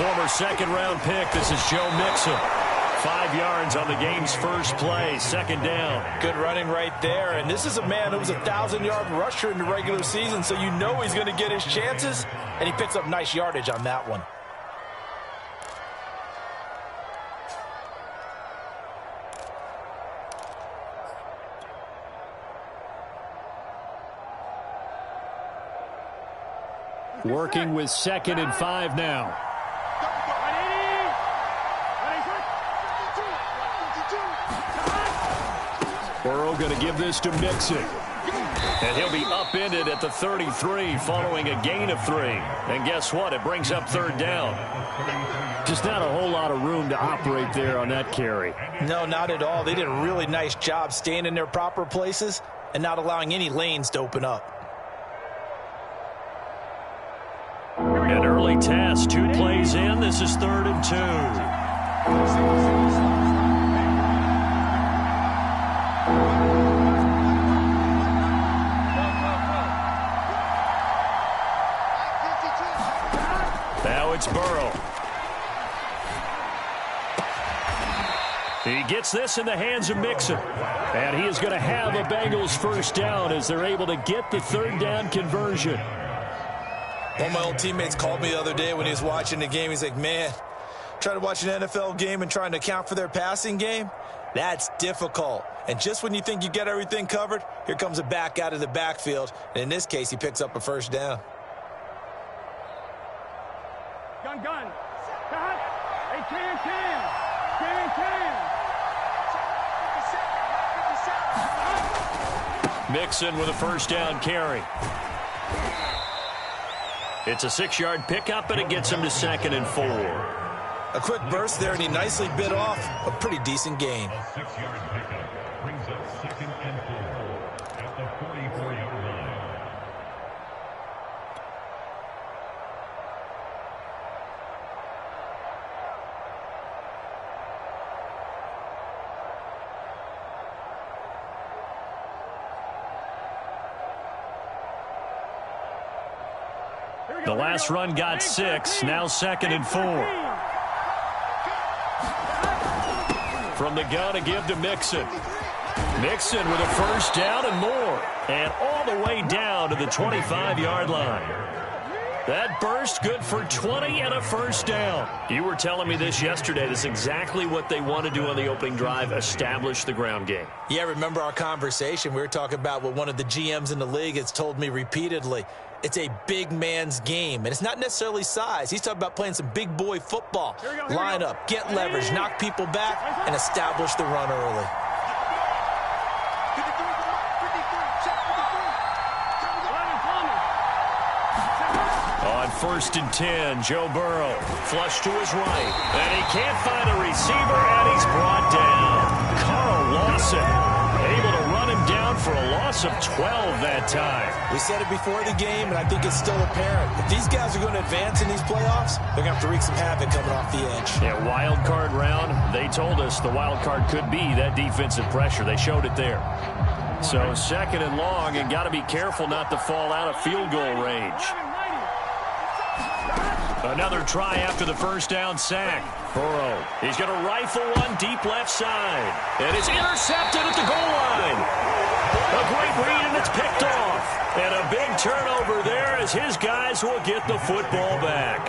former second-round pick. This is Joe Mixon. 5 yards on the game's first play, second down. Good running right there. And this is a man who was a 1,000-yard rusher in the regular season, so you know he's going to get his chances, and he picks up nice yardage on that one. Working with 2nd and 5 now. Burrow going to give this to Mixon. And he'll be upended at the 33 following a gain of 3. And guess what? It brings up 3rd down. Just not a whole lot of room to operate there on that carry. No, not at all. They did a really nice job staying in their proper places and not allowing any lanes to open up. An early test, 2 plays in. This is 3rd and 2. Now it's Burrow. He gets this in the hands of Mixon. And he is going to have a Bengals first down as they're able to get the 3rd down conversion. One of my old teammates called me the other day when he was watching the game. He's like, man, trying to watch an NFL game and trying to account for their passing game, that's difficult. And just when you think you get everything covered, here comes a back out of the backfield. And in this case, he picks up a first down. Gun. Hey, can. Mixon with a first down carry. It's a 6-yard pickup, and it gets him to 2nd and 4. A quick burst there, and he nicely bit off a pretty decent gain. A 6-yard pickup brings up 2nd and 4 at the 44-yard line. The last run got 6, now 2nd and 4. From the gun to give to Mixon. Mixon with a first down and more. And all the way down to the 25-yard line. That burst good for 20 and a first down. You were telling me this yesterday. This is exactly what they want to do on the opening drive, establish the ground game. Yeah, remember our conversation. We were talking about what one of the GMs in the league has told me repeatedly. It's a big man's game, and it's not necessarily size. He's talking about playing some big boy football. Line up, get leverage, knock people back, and establish the run early. On 1st and 10, Joe Burrow, flush to his right, and he can't find a receiver, and he's brought down. Carl Lawson able to run him down for a loss of 12 that time. We said it before the game, and I think it's still apparent. If these guys are going to advance in these playoffs, they're going to have to wreak some havoc coming off the edge. Yeah, wild card round. They told us the wild card could be that defensive pressure. They showed it there. So 2nd and long, and got to be careful not to fall out of field goal range. Another try after the first down sack. Burrow, he's going to rifle one deep left side. And it's intercepted at the goal line. A great read, and it's picked off. And a big turnover there as his guys will get the football back.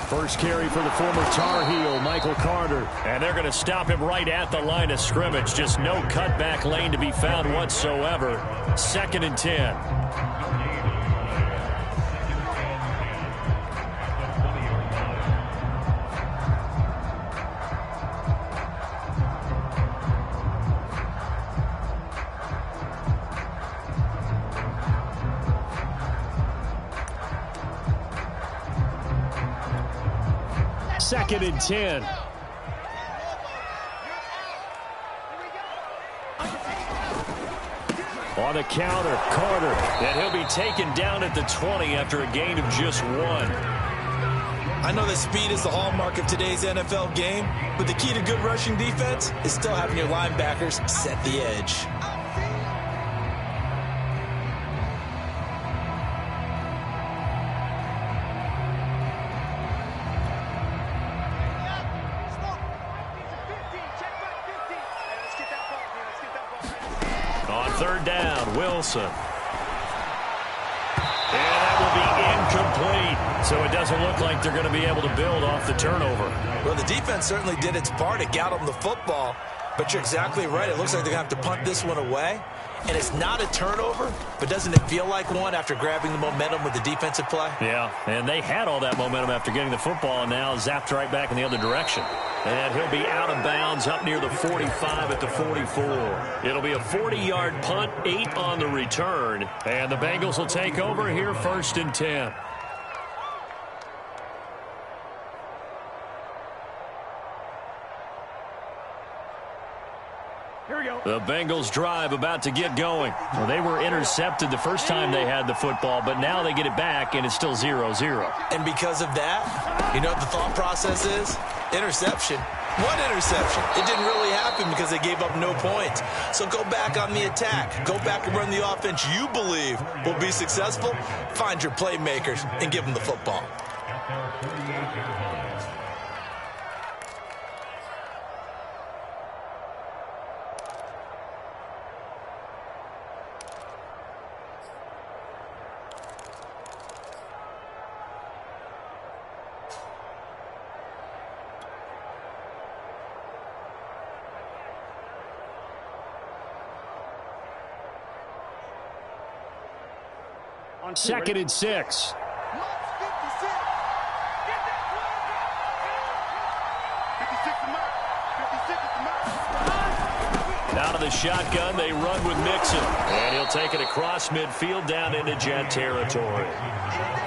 First carry for the former Tar Heel, Michael Carter. And they're going to stop him right at the line of scrimmage. Just no cutback lane to be found whatsoever. 2nd and 10. On the counter, Carter. And he'll be taken down at the 20 after a gain of just 1. I know that speed is the hallmark of today's NFL game, but the key to good rushing defense is still having your linebackers set the edge. On third down, Wilson. And that will be incomplete. So it doesn't look like they're going to be able to build off the turnover. Well, the defense certainly did its part to get them the football. But you're exactly right. It looks like they're going to have to punt this one away. And it's not a turnover, but doesn't it feel like one after grabbing the momentum with the defensive play? Yeah, and they had all that momentum after getting the football, and now zapped right back in the other direction. And he'll be out of bounds up near the 45 at the 44. It'll be a 40-yard punt, 8 on the return. And the Bengals will take over here, 1st and 10. Here we go. The Bengals drive about to get going. Well, they were intercepted the first time they had the football, but now they get it back, and it's still 0-0. And because of that, you know what the thought process is? Interception. One interception. It didn't really happen because they gave up no points. So go back on the attack. Go back and run the offense you believe will be successful. Find your playmakers and give them the football. At their 48-yard line. On 2nd and 6. Out of the shotgun, they run with Mixon. And he'll take it across midfield down into Jet territory.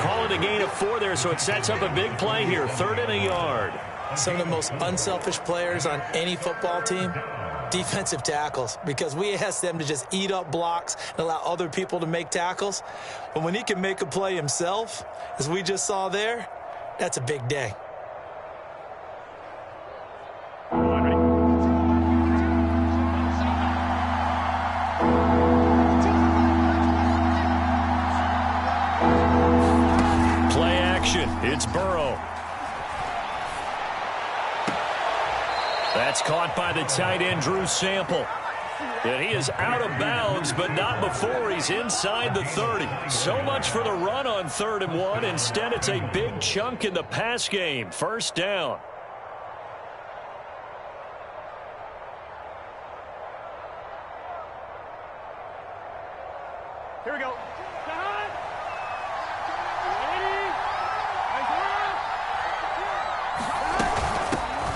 Call it a gain of 4 there, so it sets up a big play here. 3rd and a yard. Some of the most unselfish players on any football team, defensive tackles, because we ask them to just eat up blocks and allow other people to make tackles. But when he can make a play himself, as we just saw there, that's a big day. Play action. It's Burrow. That's caught by the tight end, Drew Sample. And he is out of bounds, but not before he's inside the 30. So much for the run on 3rd and 1. Instead, it's a big chunk in the pass game. 1st down. Here we go.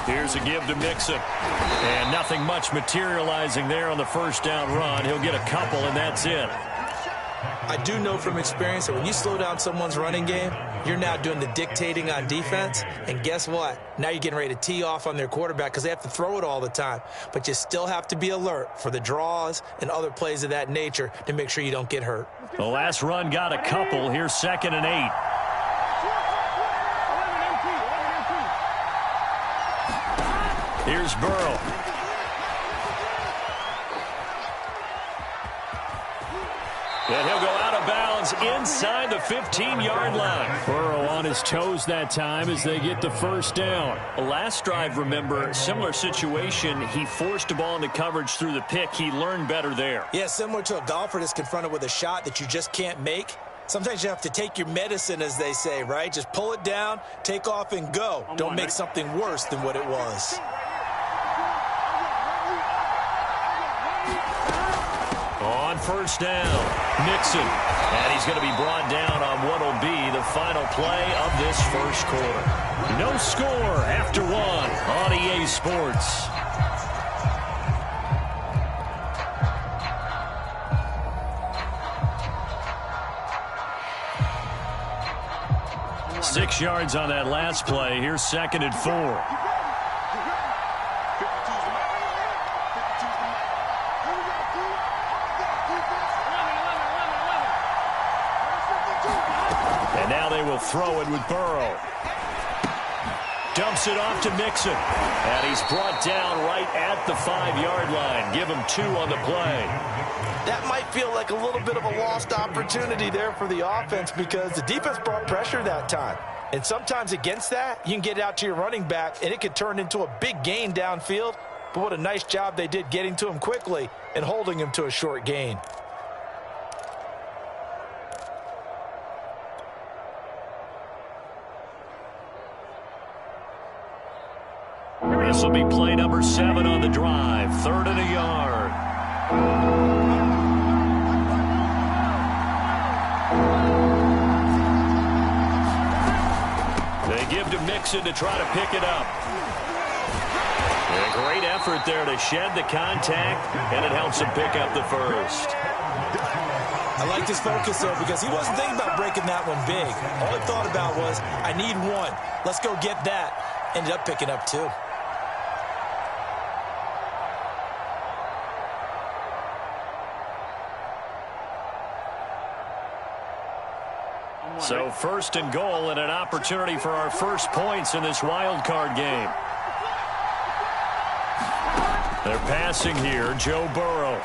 Here's a give to Mixon. And nothing much materializing there on the 1st down run. He'll get a couple, and that's it. I do know from experience that when you slow down someone's running game, you're now doing the dictating on defense. And guess what? Now you're getting ready to tee off on their quarterback because they have to throw it all the time. But you still have to be alert for the draws and other plays of that nature to make sure you don't get hurt. The last run got a couple. Here's 2nd and 8. Here's Burrow. And he'll go out of bounds inside the 15-yard line. Burrow on his toes that time as they get the 1st down. Last drive, remember, similar situation. He forced the ball into coverage through the pick. He learned better there. Yeah, similar to a golfer that's confronted with a shot that you just can't make. Sometimes you have to take your medicine, as they say, right? Just pull it down, take off, and go. Don't make something worse than what it was. On 1st down, Mixon. And he's going to be brought down on what will be the final play of this 1st quarter. No score after 1 on EA Sports. Six yards on that last play. Here's 2nd and 4. they will throw it with Burrow. Dumps it off to Mixon. And he's brought down right at the 5-yard line. Give him 2 on the play. That might feel like a little bit of a lost opportunity there for the offense because the defense brought pressure that time. And sometimes against that, you can get it out to your running back, and it could turn into a big gain downfield. But what a nice job they did getting to him quickly and holding him to a short gain. This will be play number 7 on the drive. 3rd and a yard. They give to Mixon to try to pick it up. A great effort there to shed the contact, and it helps him pick up the first. I liked his focus there because he wasn't thinking about breaking that one big. All he thought about was, I need 1. Let's go get that. Ended up picking up 2. So 1st and goal and an opportunity for our first points in this wild card game. They're passing here. Joe Burrow.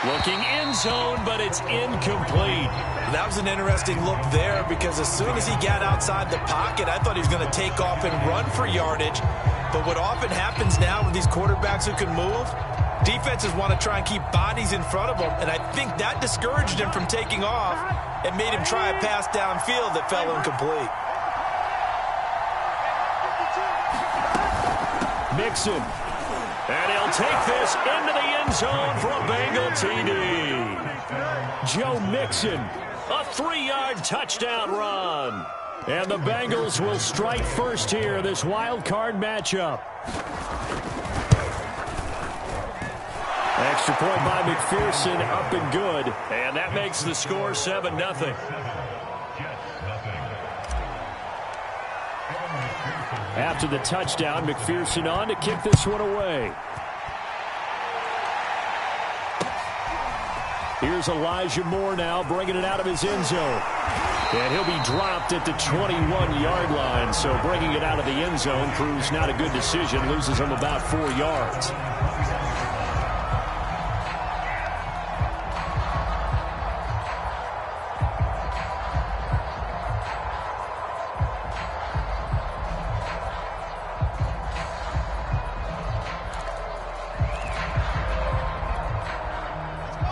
Looking end zone, but it's incomplete. That was an interesting look there because as soon as he got outside the pocket, I thought he was going to take off and run for yardage. But what often happens now with these quarterbacks who can move, defenses want to try and keep bodies in front of them, and I think that discouraged him from taking off and made him try a pass downfield that fell incomplete. Mixon. And he'll take this into the end zone for a Bengal TD. Joe Mixon, a 3-yard touchdown run. And the Bengals will strike first here, this wild card matchup. Extra point by McPherson, up and good. And that makes the score 7-0. After the touchdown, McPherson on to kick this one away. Here's Elijah Moore now, bringing it out of his end zone. And he'll be dropped at the 21-yard line. So bringing it out of the end zone proves not a good decision. Loses him about 4 yards.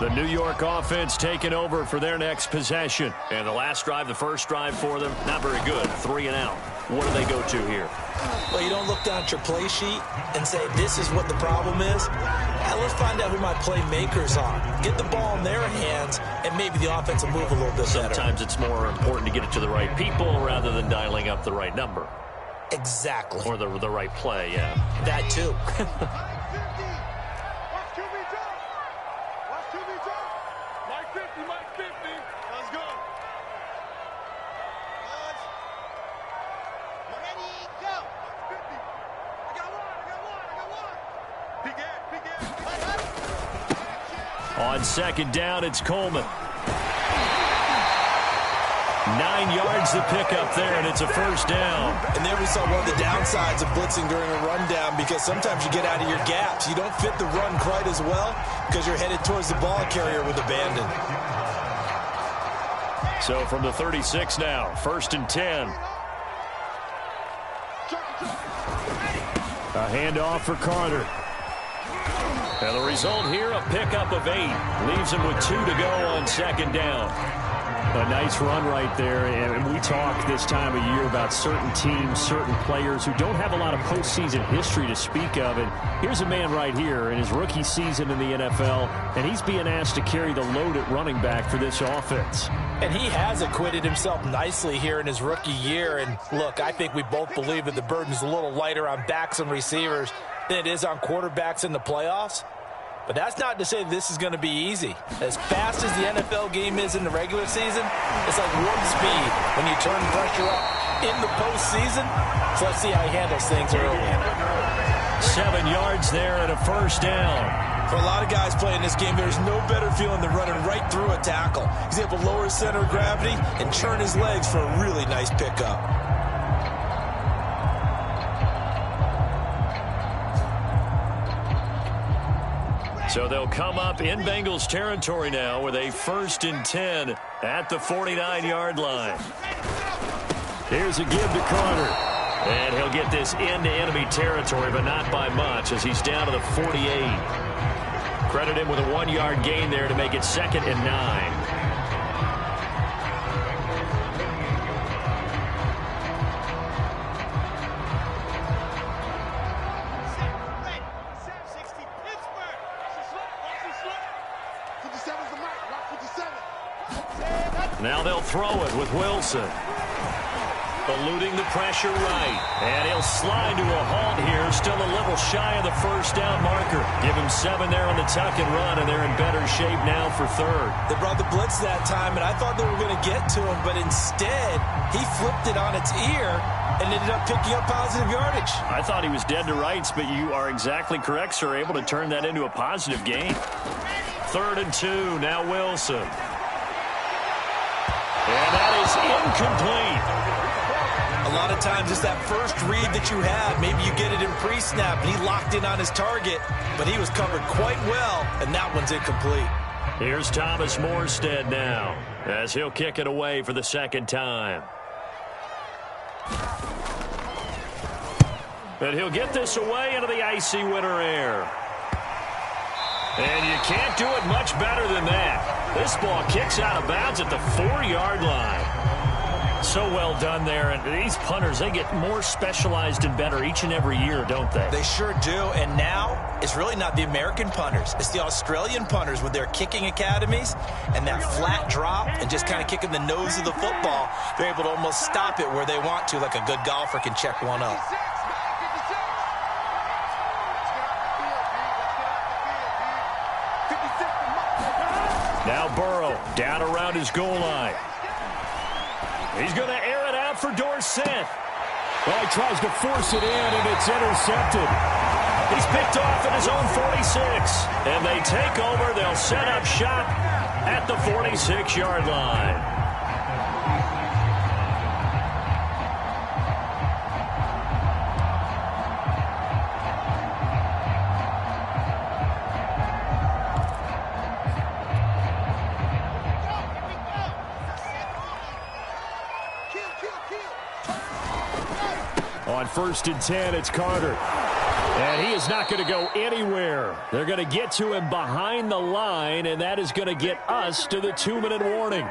The New York offense taking over for their next possession. And the last drive, the first drive for them, not very good. 3 and out. What do they go to here? Well, you don't look down at your play sheet and say, this is what the problem is. Let's find out who my playmakers are. Get the ball in their hands, and maybe the offense will move a little bit better. Sometimes it's more important to get it to the right people rather than dialing up the right number. Exactly. Or the right play, yeah. That too. On 2nd down, it's Coleman. 9 yards to pick up there, and it's a first down. And there we saw one of the downsides of blitzing during a rundown because sometimes you get out of your gaps. You don't fit the run quite as well because you're headed towards the ball carrier with abandon. So from the 36 now, 1st and 10. A handoff for Carter. And the result here, a pickup of 8. Leaves him with 2 to go on 2nd down. A nice run right there. And we talk this time of year about certain teams, certain players who don't have a lot of postseason history to speak of. And here's a man right here in his rookie season in the NFL, and he's being asked to carry the load at running back for this offense. And he has acquitted himself nicely here in his rookie year. And look, I think we both believe that the burden's a little lighter on backs and receivers than it is on quarterbacks in the playoffs. But that's not to say this is going to be easy. As fast as the NFL game is in the regular season, it's like warp speed when you turn pressure up in the postseason. So let's see how he handles things early. 7 yards there and a first down. For a lot of guys playing this game, there's no better feeling than running right through a tackle. He's able to lower his center of gravity and churn his legs for a really nice pickup. So they'll come up in Bengals territory now with a 1st and 10 at the 49-yard line. Here's a give to Carter. And he'll get this into enemy territory, but not by much as he's down to the 48. Credit him with a 1-yard gain there to make it 2nd and 9. Now they'll throw it with Wilson. Eluding the pressure right. And he'll slide to a halt here. Still a little shy of the first down marker. Give him 7 there on the tuck and run, and they're in better shape now for 3rd. They brought the blitz that time, and I thought they were going to get to him, but instead he flipped it on its ear and ended up picking up positive yardage. I thought he was dead to rights, but you are exactly correct, sir. Able to turn that into a positive gain. 3rd and 2. Now Wilson. And that is incomplete. A lot of times it's that first read that you have. Maybe you get it in pre-snap, and he locked in on his target, but he was covered quite well, and that one's incomplete. Here's Thomas Morstead now, as he'll kick it away for the 2nd time. And he'll get this away into the icy winter air. And you can't do it much better than that. This ball kicks out of bounds at the 4-yard line. So well done there. And these punters, they get more specialized and better each and every year, don't they? They sure do. And now it's really not the American punters. It's the Australian punters with their kicking academies and that flat drop and just kind of kicking the nose of the football. They're able to almost stop it where they want to, like a good golfer can check one up. Now Burrow down around his goal line. He's going to air it out for Dorsett. Well, he tries to force it in, and it's intercepted. He's picked off at his own 46. And they take over. They'll set up shop at the 46-yard line. On 1st and 10, it's Carter. And he is not going to go anywhere. They're going to get to him behind the line, and that is going to get us to the 2-minute warning.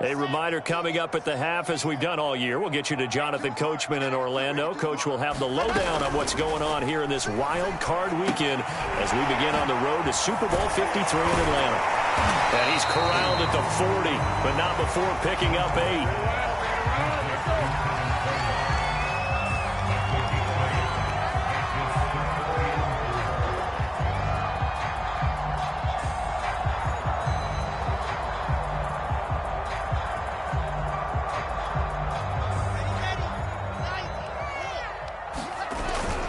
A reminder coming up at the half, as we've done all year. We'll get you to Jonathan Coachman in Orlando. Coach will have the lowdown on what's going on here in this wild card weekend as we begin on the road to Super Bowl 53 in Atlanta. And he's corralled at the 40, but not before picking up 8.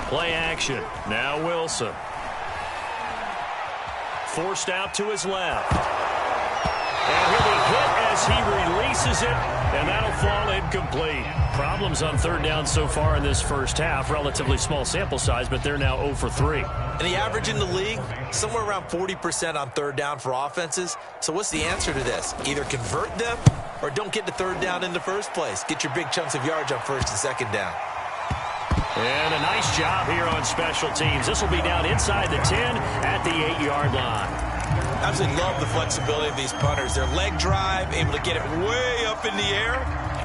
Play action. Now Wilson. Forced out to his left. And he'll be hit as he releases it, and that'll fall incomplete. Problems on 3rd down so far in this first half. Relatively small sample size, but they're now 0 for 3. And the average in the league, somewhere around 40% on 3rd down for offenses. So what's the answer to this? Either convert them or don't get to 3rd down in the first place. Get your big chunks of yards on 1st and 2nd down. And a nice job here on special teams. This will be down inside the 10 at the 8-yard line. I absolutely love the flexibility of these punters. Their leg drive, able to get it way up in the air,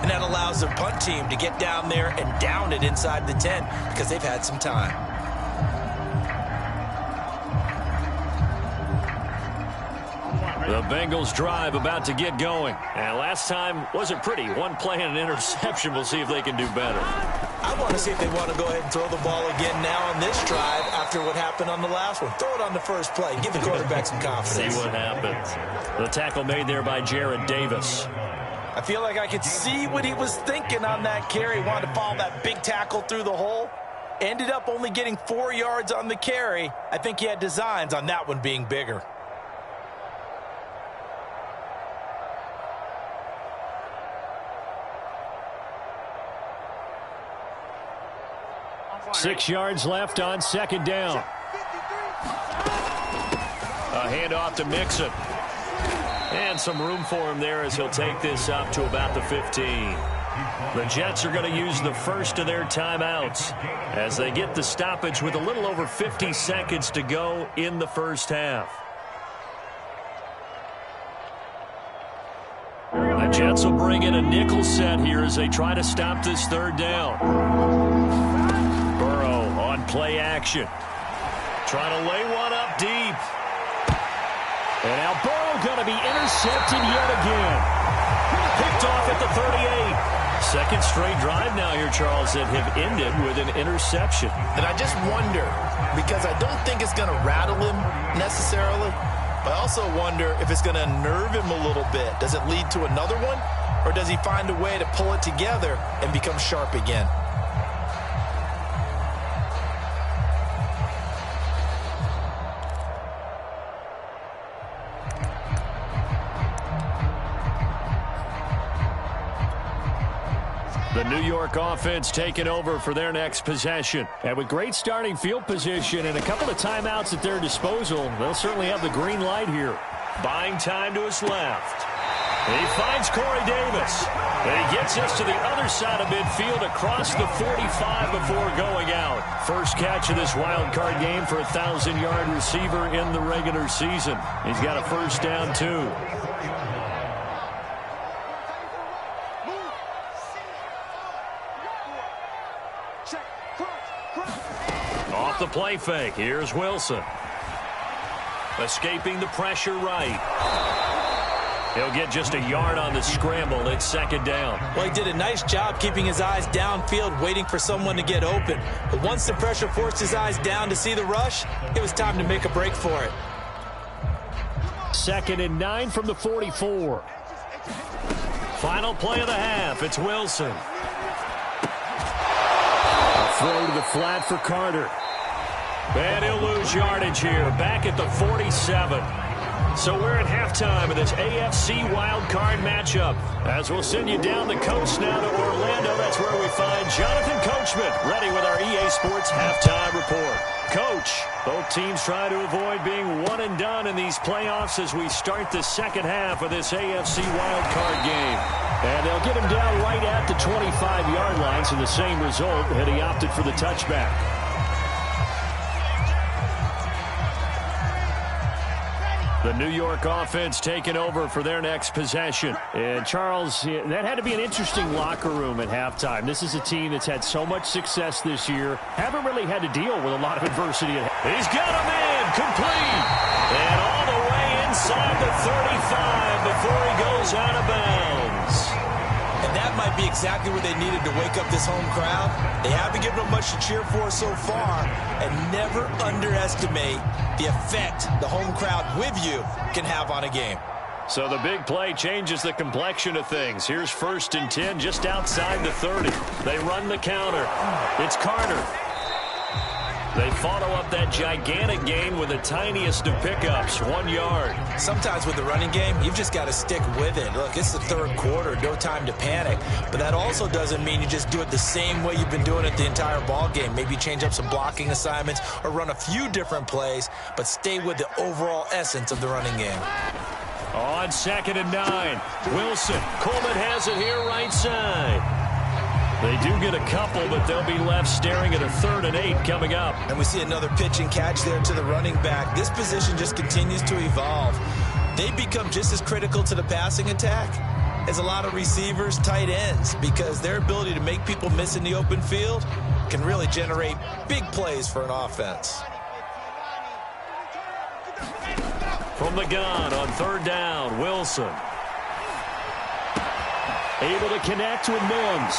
and that allows the punt team to get down there and down it inside the 10 because they've had some time. The Bengals drive about to get going. And last time wasn't pretty. One play and an interception. We'll see if they can do better. I want to see if they want to go ahead and throw the ball again now on this drive after what happened on the last one. Throw it on the first play. Give the quarterback some confidence. See what happens. The tackle made there by Jared Davis. I feel like I could see what he was thinking on that carry. Wanted to follow that big tackle through the hole. Ended up only getting 4 yards on the carry. I think he had designs on that one being bigger. Six yards left on second down. A handoff to Mixon. And some room for him there as he'll take this up to about the 15. The Jets are going to use the first of their timeouts as they get the stoppage with a little over 50 seconds to go in the first half. The Jets will bring in a nickel set here as they try to stop this third down. Burrow on play action. Trying to lay one up deep. And now Burrow going to be intercepted yet again. Picked off at the 38. Second straight drive now here, Charles, that have ended with an interception. And I just wonder, because I don't think it's going to rattle him necessarily, but I also wonder if it's going to unnerve him a little bit. Does it lead to another one, or does he find a way to pull it together and become sharp again? The New York offense taking over for their next possession. And with great starting field position and a couple of timeouts at their disposal, they'll certainly have the green light here. Buying time to his left. He finds Corey Davis. And he gets us to the other side of midfield across the 45 before going out. First catch of this wild card game for a 1,000-yard receiver in the regular season. He's got a first down, too. Off the play fake. Here's Wilson. Escaping the pressure right. He'll get just a yard on the scramble. It's second down. Well, he did a nice job keeping his eyes downfield, waiting for someone to get open. But once the pressure forced his eyes down to see the rush, it was time to make a break for it. 2nd and 9 from the 44. Final play of the half. It's Wilson. A throw to the flat for Carter. And he'll lose yardage here, back at the 47. So we're at halftime of this AFC wildcard matchup. As we'll send you down the coast now to Orlando, that's where we find Jonathan Coachman, ready with our EA Sports halftime report. Coach, both teams try to avoid being one and done in these playoffs as we start the second half of this AFC wildcard game. And they'll get him down right at the 25-yard line, so the same result, and he opted for the touchback. The New York offense taking over for their next possession. And, Charles, that had to be an interesting locker room at halftime. This is a team that's had so much success this year. Haven't really had to deal with a lot of adversity. He's got a man complete. And all the way inside the 35 before he goes out of bounds. And that might be exactly what they needed to wake up this home crowd. They haven't given them much to cheer for so far. And never underestimate the effect the home crowd with you can have on a game. So the big play changes the complexion of things. Here's 1st and 10 just outside the 30. They run the counter. It's Carter. They follow up that gigantic gain with the tiniest of pickups, 1 yard. Sometimes with the running game, you've just got to stick with it. Look, it's the third quarter, no time to panic. But that also doesn't mean you just do it the same way you've been doing it the entire ball game. Maybe change up some blocking assignments or run a few different plays, but stay with the overall essence of the running game. On 2nd and 9, Wilson. Coleman has it here right side. They do get a couple, but they'll be left staring at a 3rd and 8 coming up. And we see another pitch and catch there to the running back. This position just continues to evolve. They become just as critical to the passing attack as a lot of receivers, tight ends, because their ability to make people miss in the open field can really generate big plays for an offense. From the gun on 3rd down, Wilson. able to connect with Mims.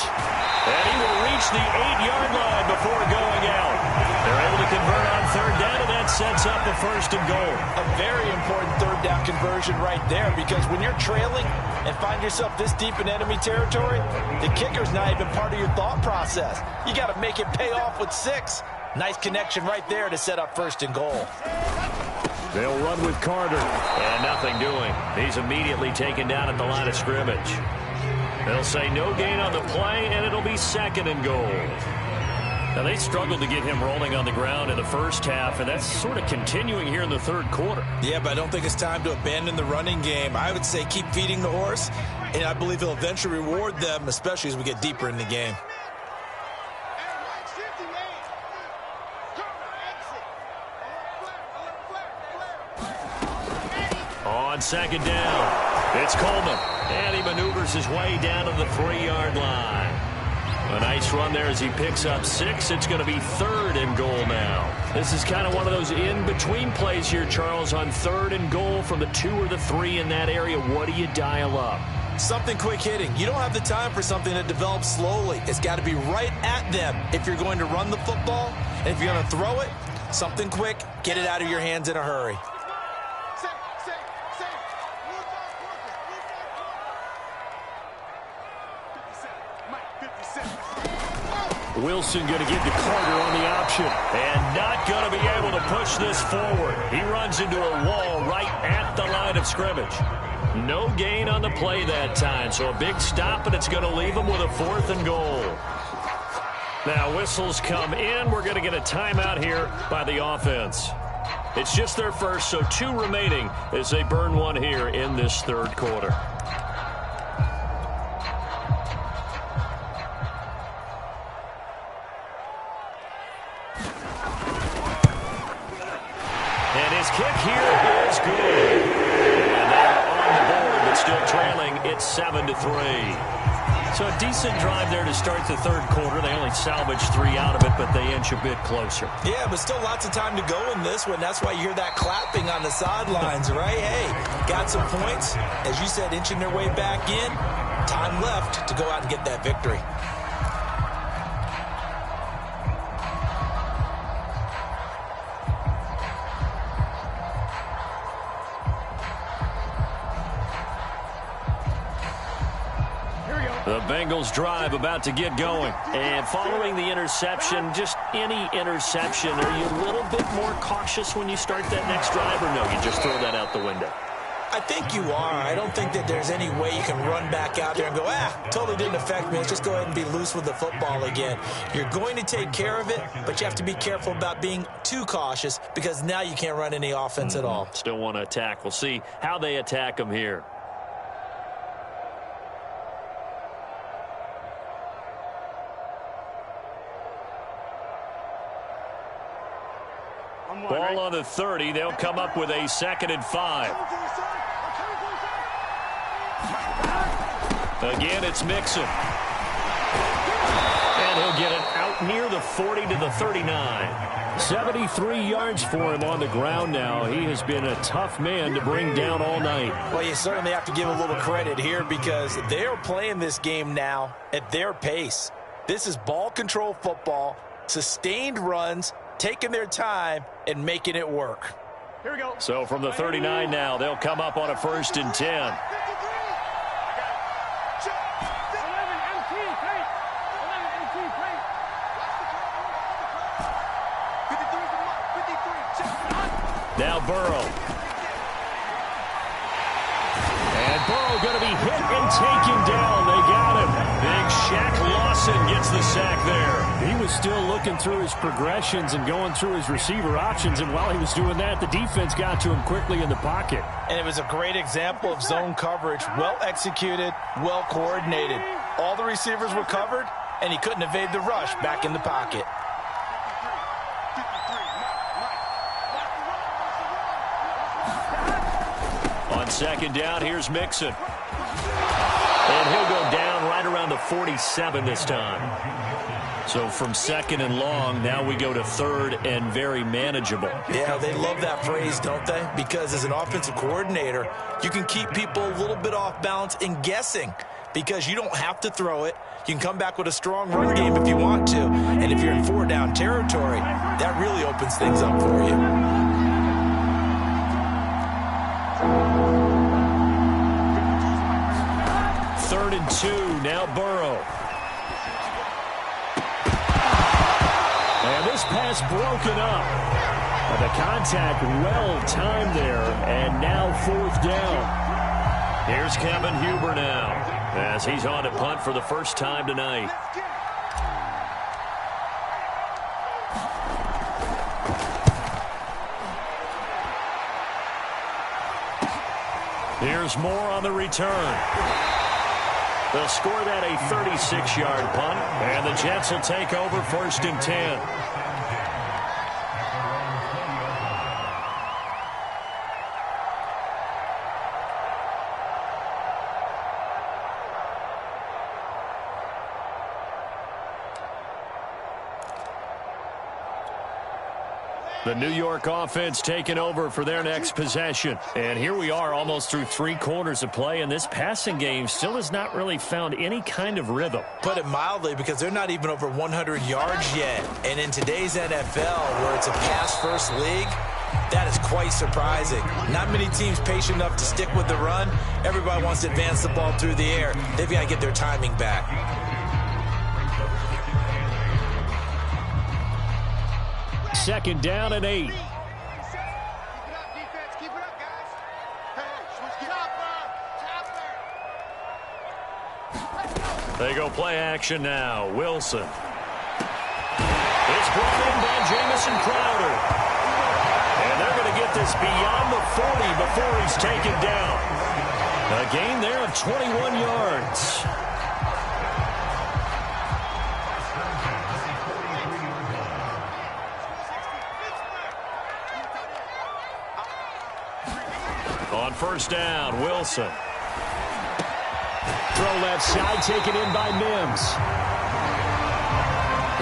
And he will reach the 8-yard line before going out. They're able to convert on third down, and that sets up a first and goal. A very important third down conversion right there, because when you're trailing and find yourself this deep in enemy territory, the kicker's not even part of your thought process. You got to make it pay off with 6. Nice connection right there to set up first and goal. They'll run with Carter. And nothing doing. He's immediately taken down at the line of scrimmage. They'll say no gain on the play, and it'll be second and goal. Now, they struggled to get him rolling on the ground in the first half, and that's sort of continuing here in the third quarter. Yeah, but I don't think it's time to abandon the running game. I would say keep feeding the horse, and I believe he'll eventually reward them, especially as we get deeper in the game. On second down, it's Coleman, and he maneuvers his way down to the 3-yard line. A nice run there as he picks up 6. It's going to be third and goal now. This is kind of one of those in-between plays here, Charles, on third and goal from the 2 or the 3 in that area. What do you dial up? Something quick hitting. You don't have the time for something that develops slowly. It's got to be right at them if you're going to run the football. And if you're going to throw it, something quick, get it out of your hands in a hurry. Wilson going to give to Carter on the option. And not going to be able to push this forward. He runs into a wall right at the line of scrimmage. No gain on the play that time. So a big stop, and it's going to leave him with a 4th and goal. Now whistles come in. We're going to get a timeout here by the offense. It's just their first, so 2 remaining as they burn one here in this third quarter. And his kick here is good. And they're on the board, but still trailing. It's 7-3. So a decent drive there to start the third quarter. They only salvaged 3 out of it, but they inch a bit closer. Yeah, but still lots of time to go in this one. That's why you hear that clapping on the sidelines, right? Hey, got some points. As you said, inching their way back in. Time left to go out and get that victory. The Bengals drive about to get going. And following the interception, just any interception, are you a little bit more cautious when you start that next drive, or no, you just throw that out the window? I think you are. I don't think that there's any way you can run back out there and go, totally didn't affect me. Let's just go ahead and be loose with the football again. You're going to take care of it, but you have to be careful about being too cautious, because now you can't run any offense at all. Still want to attack. We'll see how they attack them here. Ball on the 30. They'll come up with a 2nd and 5. Again, it's Mixon. And he'll get it out near the 40 to the 39. 73 yards for him on the ground now. He has been a tough man to bring down all night. Well, you certainly have to give a little credit here, because they're playing this game now at their pace. This is ball control football, sustained runs, taking their time and making it work. Here we go. So from the 39 now, they'll come up on a 1st and 10. Now Burrow. And Burrow going to be hit and taken down. They got him. Big Shaq Lawson gets the sack there. He was still looking through his progressions and going through his receiver options, and while he was doing that, the defense got to him quickly in the pocket. And it was a great example of zone coverage. Well executed, well coordinated. All the receivers were covered, and he couldn't evade the rush back in the pocket. On 2nd down, here's Mixon. And he'll go down right around the 47 this time. So from 2nd and long, now we go to 3rd and very manageable. Yeah, they love that phrase, don't they? Because as an offensive coordinator, you can keep people a little bit off balance and guessing, because you don't have to throw it. You can come back with a strong run game if you want to. And if you're in 4-down territory, that really opens things up for you. Third and 2, now Burrow. And this pass broken up. The contact well timed there, and now 4th down. Here's Kevin Huber now, as he's on to punt for the first time tonight. Here's Moore on the return. They'll score that a 36-yard punt, and the Jets will take over 1st and 10. The New York offense taking over for their next possession. And here we are almost through 3 quarters of play, and this passing game still has not really found any kind of rhythm. Put it mildly, because they're not even over 100 yards yet. And in today's NFL, where it's a pass-first league, that is quite surprising. Not many teams patient enough to stick with the run. Everybody wants to advance the ball through the air. They've got to get their timing back. 2nd down and 8. They go play action now. Wilson. It's brought in by Jamison Crowder. And they're going to get this beyond the 40 before he's taken down. A gain there of 21 yards. On 1st down, Wilson. Throw left side, taken in by Mims.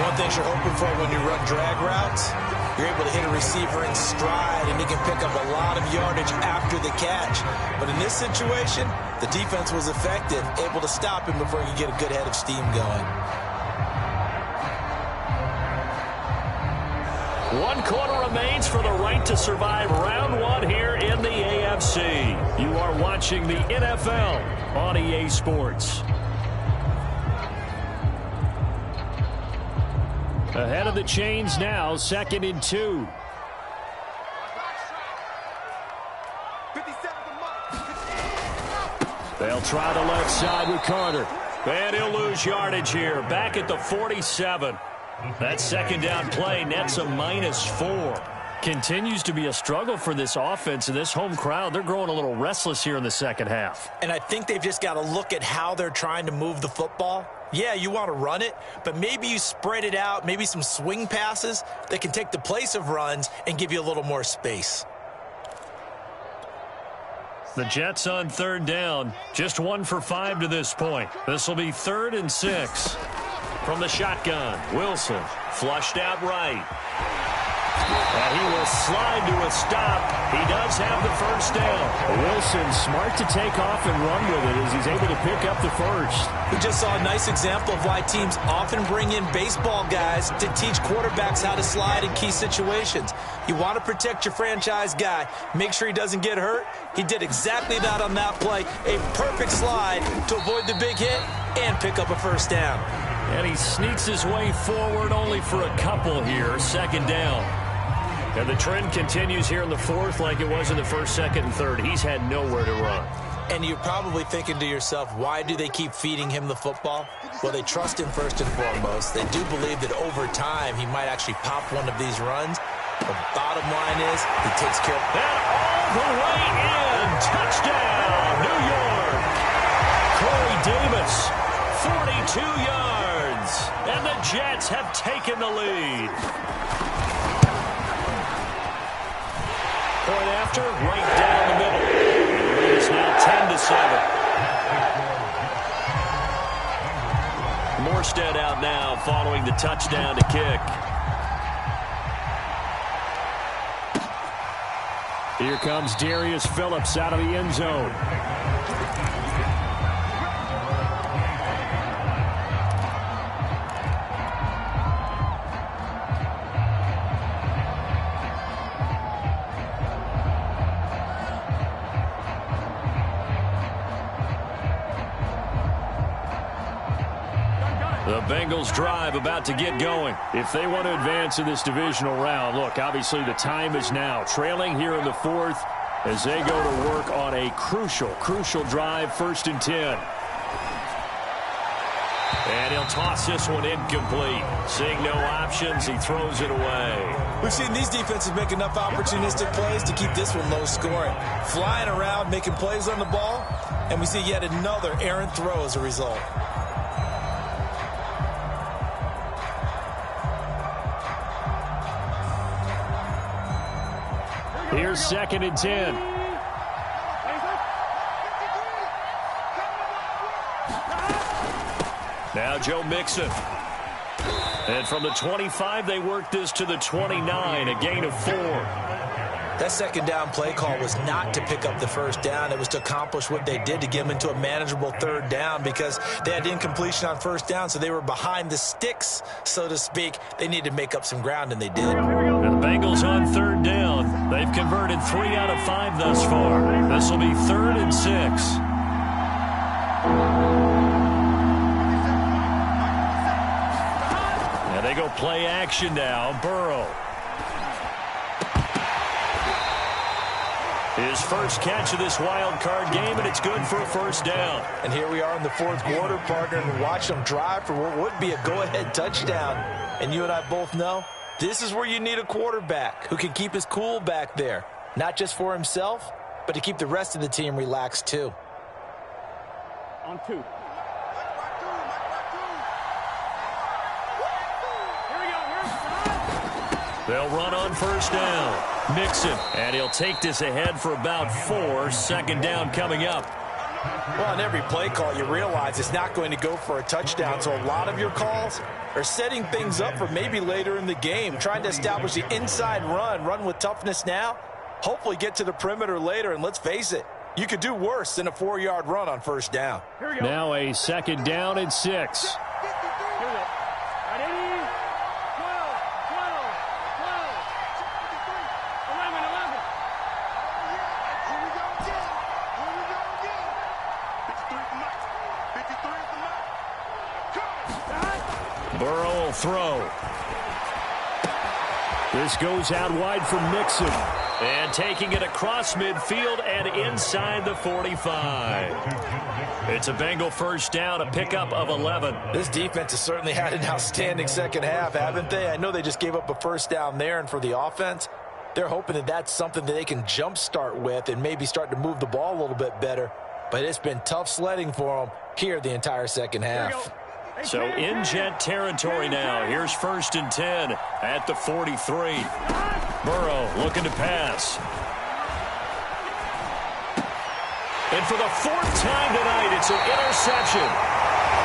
One thing you're hoping for when you run drag routes, you're able to hit a receiver in stride, and he can pick up a lot of yardage after the catch. But in this situation, the defense was effective, able to stop him before he could get a good head of steam going. 1 quarter remains for the right to survive round 1 here in the AFC. You are watching the NFL on EA Sports. Ahead of the chains now, 2nd and 2. They'll try the left side with Carter. And he'll lose yardage here. Back at the 47. That 2nd down play nets a -4. Continues to be a struggle for this offense and this home crowd. They're growing a little restless here in the 2nd half. And I think they've just got to look at how they're trying to move the football. Yeah, you want to run it, but maybe you spread it out, maybe some swing passes that can take the place of runs and give you a little more space. The Jets on 3rd down, just 1 for 5 to this point. This will be 3rd and 6. From the shotgun, Wilson flushed out right. And he will slide to a stop. He does have the 1st down. Wilson smart to take off and run with it as he's able to pick up the 1st. We just saw a nice example of why teams often bring in baseball guys to teach quarterbacks how to slide in key situations. You want to protect your franchise guy. Make sure he doesn't get hurt. He did exactly that on that play. A perfect slide to avoid the big hit and pick up a 1st down. And he sneaks his way forward only for a couple here. 2nd down. And the trend continues here in the 4th like it was in the 1st, 2nd, and 3rd. He's had nowhere to run. And you're probably thinking to yourself, why do they keep feeding him the football? Well, they trust him first and foremost. They do believe that over time he might actually pop one of these runs. The bottom line is he takes care of it. And all the way in. Touchdown, New York. Corey Davis, 42 yards. And the Jets have taken the lead. Point after, right down the middle. The lead is now 10-7. Morstead out now following the touchdown to kick. Here comes Darius Phillips out of the end zone. The Bengals drive about to get going. If they want to advance in this divisional round, look, obviously the time is now. Trailing here in the fourth as they go to work on a crucial drive, 1st and 10. And he'll toss this one incomplete. Seeing no options, he throws it away. We've seen these defenses make enough opportunistic plays to keep this one low scoring. Flying around, making plays on the ball, and we see yet another errant throw as a result. Here's 2nd and 10. Now Joe Mixon. And from the 25, they work this to the 29, a gain of 4. That second down play call was not to pick up the first down. It was to accomplish what they did to get them into a manageable 3rd down because they had incompletion on 1st down, so they were behind the sticks, so to speak. They needed to make up some ground, and they did. And the Bengals on 3rd down. They've converted 3 out of 5 thus far. This will be 3rd and 6. And they go play action now. Burrow. His first catch of this wild card game, and it's good for a 1st down. And here we are in the 4th quarter, partner, and watch them drive for what would be a go-ahead touchdown. And you and I both know this is where you need a quarterback who can keep his cool back there, not just for himself, but to keep the rest of the team relaxed too. On 2. They'll run on 1st down. Mixon, and he'll take this ahead for about 4. 2nd down coming up. Well, on every play call, you realize it's not going to go for a touchdown, so a lot of your calls are setting things up for maybe later in the game, trying to establish the inside run with toughness now, hopefully get to the perimeter later, and let's face it, you could do worse than a 4-yard run on 1st down. Now a 2nd down and 6. Burrow will throw. This goes out wide for Mixon. And taking it across midfield and inside the 45. It's a Bengal 1st down, a pickup of 11. This defense has certainly had an outstanding second half, haven't they? I know they just gave up a 1st down there, and for the offense, they're hoping that that's something that they can jumpstart with and maybe start to move the ball a little bit better. But it's been tough sledding for them here the entire second half. So in Jet territory now. Here's 1st and 10 at the 43. Burrow looking to pass. And for the 4th time tonight, it's an interception.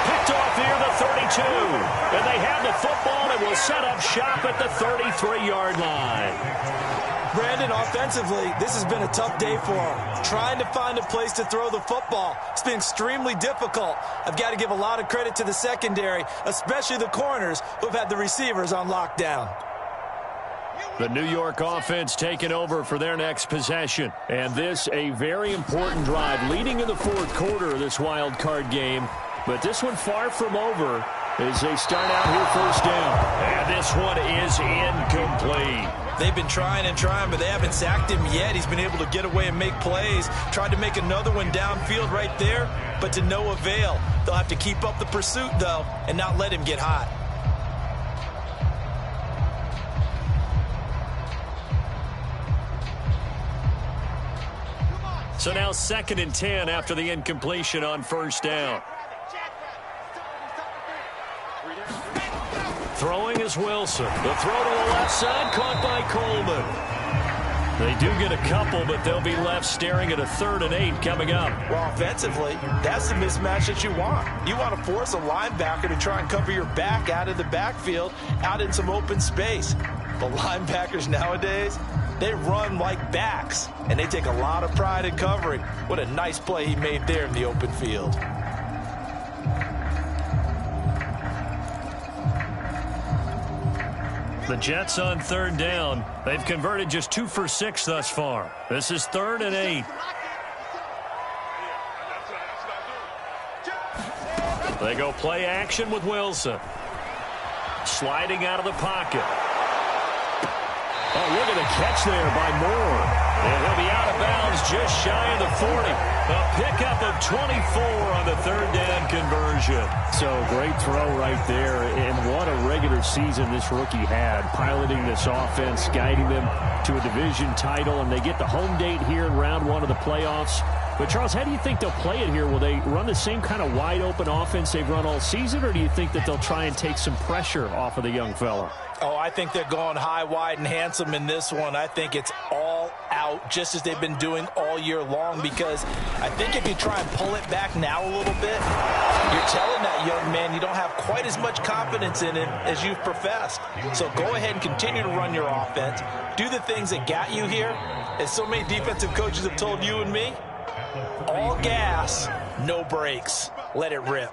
Picked off near the 32. And they have the football and will set up shop at the 33-yard line. Brandon, offensively, this has been a tough day for him. Trying to find a place to throw the football. It's been extremely difficult. I've got to give a lot of credit to the secondary, especially the corners who've had the receivers on lockdown. The New York offense taking over for their next possession. And this a very important drive leading in the 4th quarter of this wild card game. But this one far from over as they start out here 1st down. And this one is incomplete. They've been trying and trying, but they haven't sacked him yet. He's been able to get away and make plays. Tried to make another one downfield right there, but to no avail. They'll have to keep up the pursuit, though, and not let him get hot. So now 2nd and 10 after the incompletion on 1st down. Throwing is Wilson. The throw to the left side, caught by Coleman. They do get a couple, but they'll be left staring at a 3rd and 8 coming up. Well, offensively, that's the mismatch that you want. You want to force a linebacker to try and cover your back out of the backfield, out in some open space. The linebackers nowadays, they run like backs, and they take a lot of pride in covering. What a nice play he made there in the open field. The Jets on 3rd down. They've converted just 2 for 6 thus far. This is 3rd and 8. They go play action with Wilson. Sliding out of the pocket. Oh, look at the catch there by Moore. And he'll be out of bounds just shy of the 40. A pickup of 24 on the third down conversion. So great throw right there. And what a regular season this rookie had. Piloting this offense, guiding them to a division title. And they get the home date here in round one of the playoffs. But, Charles, how do you think they'll play it here? Will they run the same kind of wide-open offense they've run all season, or do you think that they'll try and take some pressure off of the young fella? Oh, I think they're going high, wide, and handsome in this one. I think it's all out, just as they've been doing all year long, because I think if you try and pull it back now a little bit, you're telling that young man you don't have quite as much confidence in him as you've professed. So go ahead and continue to run your offense. Do the things that got you here. As so many defensive coaches have told you and me, all gas, no brakes. Let it rip.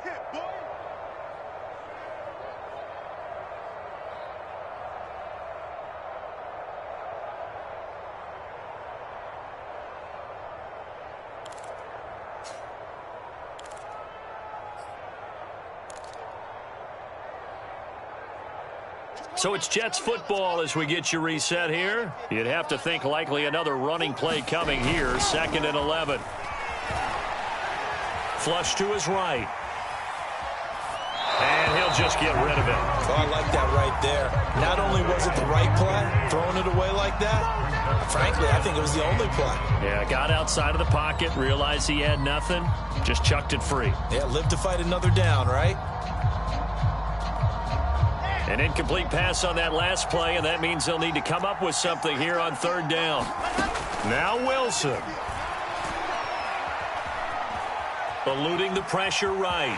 So it's Jets football as we get you reset here. You'd have to think likely another running play coming here. 2nd and 11. Flush to his right. And he'll just get rid of it. Oh, I like that right there. Not only was it the right play, throwing it away like that, frankly, I think it was the only play. Yeah, got outside of the pocket, realized he had nothing, just chucked it free. Yeah, live to fight another down, right? An incomplete pass on that last play, and that means they'll need to come up with something here on 3rd down. Now Wilson. Eluding the pressure right.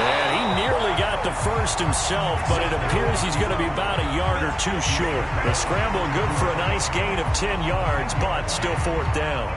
And he nearly got the first himself, but it appears he's going to be about a yard or two short. The scramble good for a nice gain of 10 yards, but still 4th down.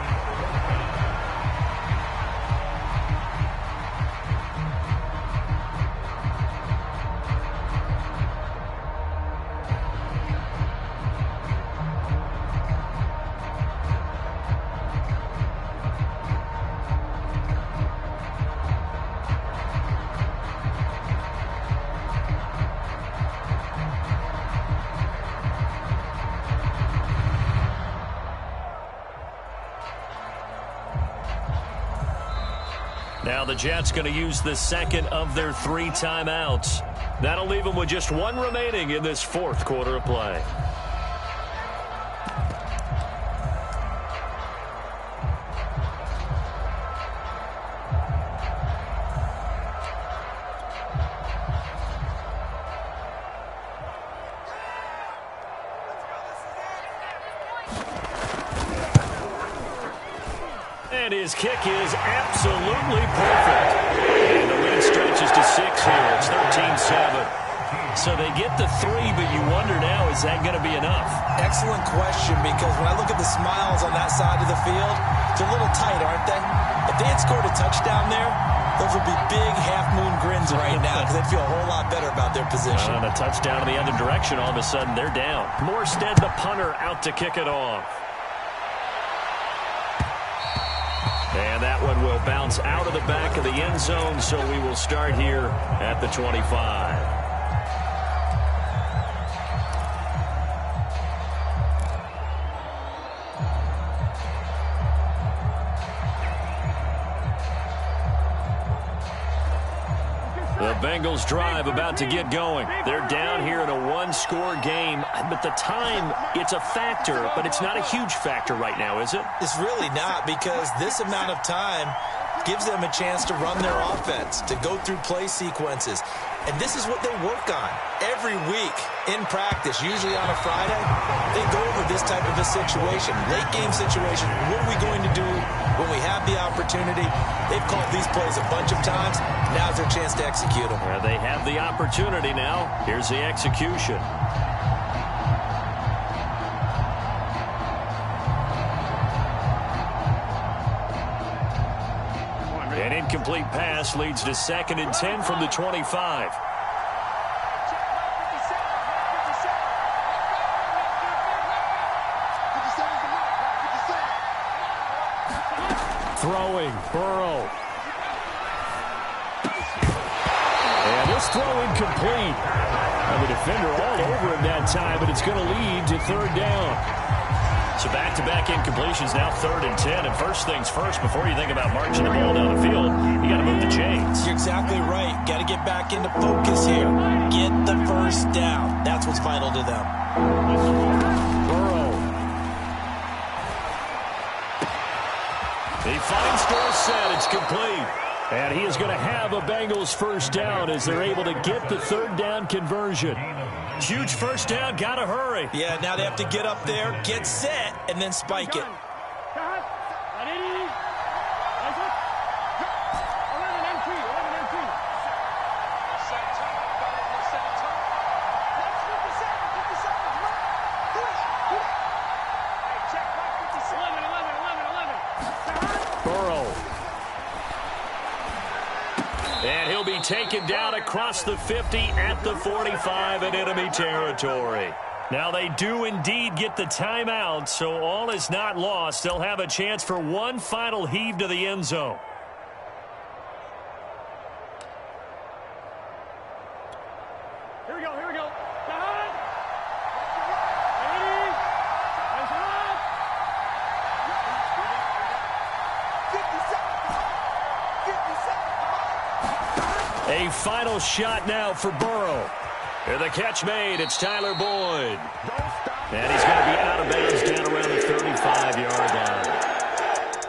Now the Jets going to use the 2nd of their 3 timeouts. That'll leave them with just 1 remaining in this 4th quarter of play. And his kick is absolutely perfect. And the lead stretches to 6 here. It's 13-7. So they get the 3, but you wonder now, is that going to be enough? Excellent question, because when I look at the smiles on that side of the field, they're a little tight, aren't they? If they had scored a touchdown there, those would be big half-moon grins right now, because they'd feel a whole lot better about their position. On a touchdown in the other direction, all of a sudden they're down. Morstead, the punter, out to kick it off. And that one will bounce out of the back of the end zone, so we will start here at the 25. The Bengals drive about to get going. They're down here in a 1-score game, but the time, it's a factor, but it's not a huge factor right now, is it? It's really not, because this amount of time gives them a chance to run their offense, to go through play sequences. And this is what they work on every week in practice, usually on a Friday. They go over this type of a situation, late game situation. What are we going to do when we have the opportunity? They've called these plays a bunch of times. Now's their chance to execute them. Well, they have the opportunity now. Here's the execution. An incomplete pass leads to 2nd and 10 from the 25. Throwing, Burrow. this throw incomplete. The defender all over him that time, but it's going to lead to third down. So back-to-back incompletions, now 3rd and 10. And first things first, before you think about marching the ball down the field, you got to move the chains. You're exactly right. Got to get back into focus here. Get the first down. That's what's vital to them. Burrow. He finds Dorsett. It's complete. And he is going to have a Bengals first down as they're able to get the third down conversion. Huge first down. Got to hurry. Yeah, now they have to get up there, get set, and then spike it. And he'll be taken down across the 50 at the 45 in enemy territory. Now they do indeed get the timeout, so all is not lost. They'll have a chance for one final heave to the end zone. Here we go, here we go. A final shot now for Burrow. And the catch made. It's Tyler Boyd. And he's going to be out of bounds down around the 35-yard line.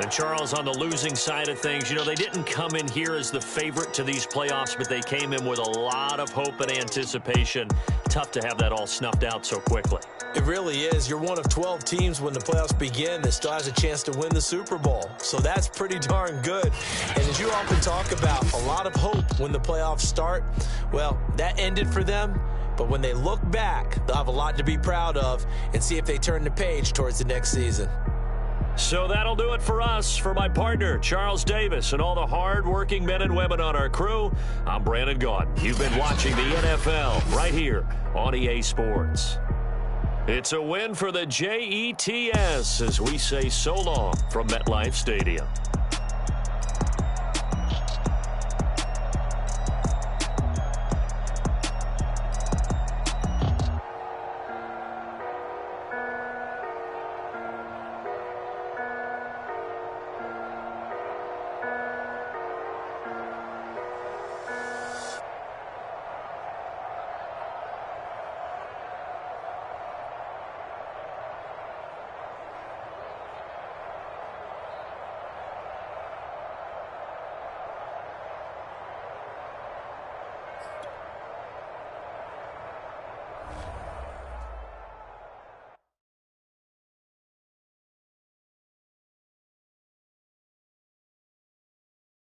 And Charles, on the losing side of things, you know, they didn't come in here as the favorite to these playoffs, but they came in with a lot of hope and anticipation. Tough to have that all snuffed out so quickly. It really is. You're one of 12 teams when the playoffs begin that still has a chance to win the Super Bowl. So that's pretty darn good. And as you often talk about, a lot of hope when the playoffs start. Well, that ended for them. But when they look back, they'll have a lot to be proud of and see if they turn the page towards the next season. So that'll do it for us. For my partner, Charles Davis, and all the hard-working men and women on our crew, I'm Brandon Gaudin. You've been watching the NFL right here on EA Sports. It's a win for the Jets as we say so long from MetLife Stadium.